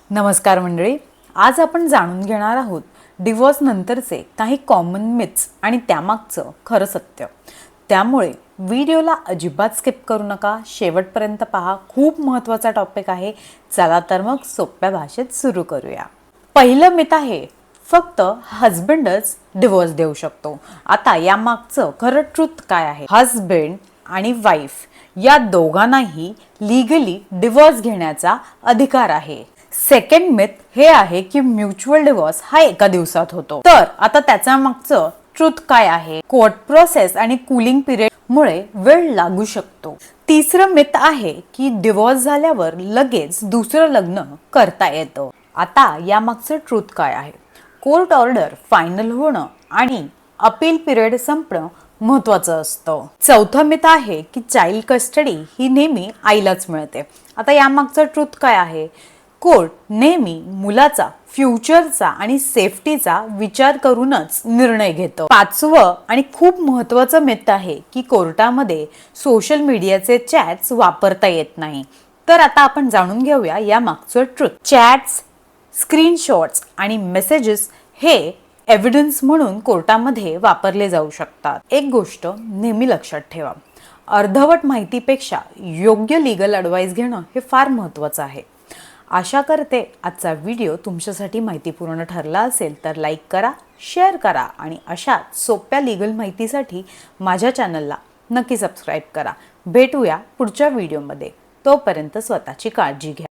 नमस्कार मंडळी, आज आपण जाणून घेणार आहोत डिवोर्स नंतरचे काही कॉमन मिथ्स आणि त्यामागचं खरं सत्य। त्यामुळे व्हिडिओला अजिबात स्किप करू नका, शेवटपर्यंत पहा। खूप महत्त्वाचा टॉपिक आहे। चला तर मग सोप्या भाषेत सुरू करूया। पहिलं मिथ आहे फक्त हस्बंडच डिवोर्स देऊ शकतो। आता यामागचं खरं ट्रुथ काय आहे? हस्बंड आणि वाईफ या दोघांनाही लीगली डिवोर्स घेण्याचा अधिकार आहे। सेकंड मिथ हे आहे की म्युच्युअल डिवोर्स हा एका दिवसात होतो। तर आता त्याच्या मागचं ट्रुथ काय आहे? कोर्ट प्रोसेस आणि कूलिंग पिरियड मुळे वेळ लागू शकतो। तिसरं मिथ आहे की डिवोर्स झाल्यावर लगेच दुसरं लग्न करता येतं। आता यामागचं ट्रुथ काय आहे? कोर्ट ऑर्डर फायनल होणं आणि अपील पिरियड संपणं महत्त्वाचं असतं। चौथं मिथ आहे की चाइल्ड कस्टडी ही नेहमी आईलाच मिळते। आता यामागचं ट्रुथ काय आहे? कोर्ट नेहमी मुलाचा फ्युचरचा आणि सेफ्टीचा विचार करूनच निर्णय घेतो। पाचवं आणि खूप महत्त्वाचं मिथ आहे की कोर्टामध्ये सोशल मीडियाचे चॅट्स वापरता येत नाही। तर आता आपण जाणून घेऊया या मागचं ट्रुथ। चॅट्स, स्क्रीनशॉट्स आणि मेसेजेस हे एव्हिडन्स म्हणून कोर्टामध्ये वापरले जाऊ शकतात। एक गोष्ट नेहमी लक्षात ठेवा, अर्धवट माहितीपेक्षा योग्य लीगल ॲडवाइस घेणं हे फार महत्त्वाचं आहे। आशा करते आजचा व्हिडिओ तुमच्यासाठी माहितीपूर्ण ठरला असेल तर लाईक करा, शेअर करा आणि अशा सोप्या लीगल माहितीसाठी माझ्या चॅनलला नक्की सबस्क्राईब करा। भेटूया पुढच्या व्हिडिओमध्ये। तोपर्यंत स्वतःची काळजी घ्या।